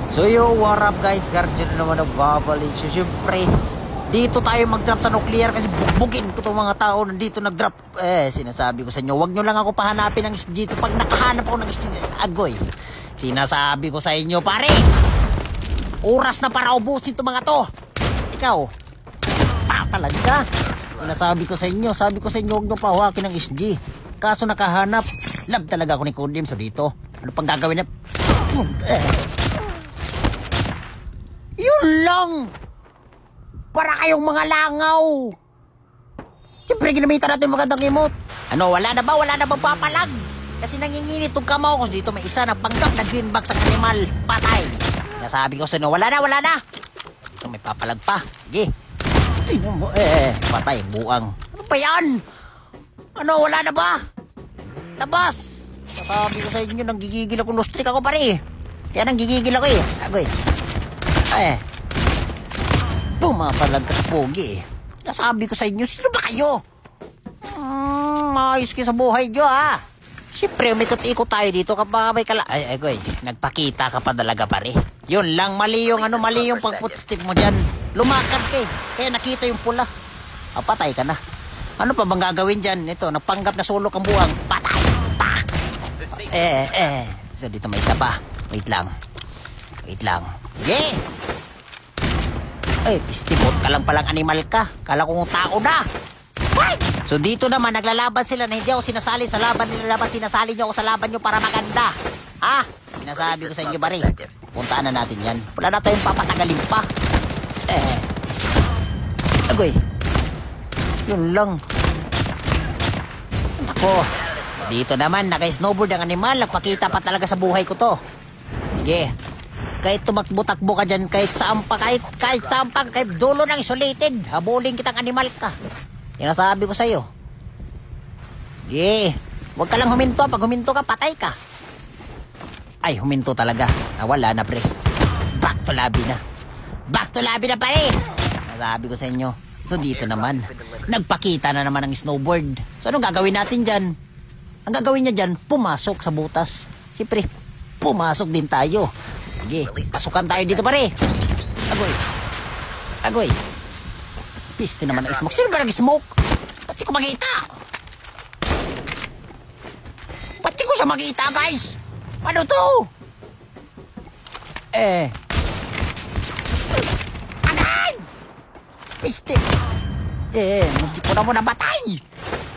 So yo, what up guys? Guardian na naman nagbabalik. So syempre, dito tayo mag-drop sa nuclear kasi bugbugin ko itong mga tao nandito nag-drop. Sinasabi ko sa inyo, wag nyo lang ako pahanapin ng SG dito. Pag nakahanap ako ng SG, agoy. Sinasabi ko sa inyo, pare, oras na para ubusin itong mga to. Ikaw, talaga. Sinasabi ko sa inyo, huwag nyo pahawakin ng SG. Kaso nakahanap, love talaga ako ni Kodim. So dito, ano pang gagawin na? Yun lang! Para kayong mga langaw! Siyempre, ginamitan natin magandang emote. Ano, wala na ba? Wala na ba papalag? Kasi nanginginit itong kamaw ko. Dito may isa na panggap na greenback sa animal. Patay! Nasabi ko sa inyo, wala na! Ito, may papalag pa. Sige. Sino mo? Patay, buang. Ano pa yan? Ano, wala na ba? Labas! Nasabi ko sa inyo, nanggigigil ako. Lustrik ako pare. Kaya nanggigigil ako eh. Agoy. Pumapalag ka sa pogi eh. Nasabi ko sa inyo, sino ba kayo? Maayos kayo sa buhay nyo ha. Siyempre, umikot-ikot tayo dito kapag may agoy, nagpakita ka pa talaga pare. Yun lang, mali yung pag-footstep mo dyan. Lumakad ka eh. Kaya nakita yung pula. Patay ka na. Ano pa bang gagawin dyan? Ito, napanggap na sulok ang buwang. Patay! Pa! So dito may isa pa. Wait lang. Yeah! Pistibot ka lang palang animal ka. Kala kong tao na. What? So dito naman, naglalaban sila na hindi ako sinasali sa laban nila. Dapat sinasali nyo ako sa laban nyo para maganda. Ha? Sinasabi ko sa inyo bari. Puntaan na natin yan. Wala na tayong papatagalin pa. Agoy. Yun lang. Ako. Dito naman, naka-snowboard ang animal. Nagpakita pa talaga sa buhay ko to. Sige. Kahit tumakbo-takbo ka dyan, kahit saan pa, kahit dulo ng isolated, habulin kitang animal ka. Yan ang sabi ko sa'yo. Sige. Huwag ka lang huminto. Pag huminto ka, patay ka. Ay, huminto talaga. Wala na, pre. Back to lobby na, pare. Nasabi ko sa inyo. So, dito naman. Nagpakita na naman ng snowboard. So, anong gagawin natin dyan? Ang gagawin niya dyan, pumasok sa butas. Siyempre, pumasok din tayo. Sige, pasukan tayo dito pare. Agoy. Piste naman ng smoke. Sino ba nag-smoke? Pati ko makita. Pati ko siya makita, guys. Ano to? Agay! Piste. Hindi ko na mo nabatay.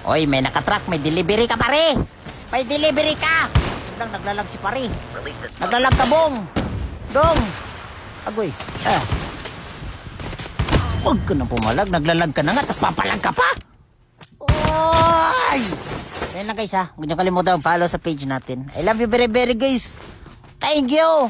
Oy, may nakatrack. May delivery ka, pare. May delivery ka. Naglalag si pare. Naglalag ka, bong. Dong. Agoy. Huwag ka nang pumalag. Naglalag ka na nga. Tapos papalag ka pa. Oy! Yan lang guys ha. Huwag niyo kalimutan follow sa page natin. I love you very very guys. Thank you.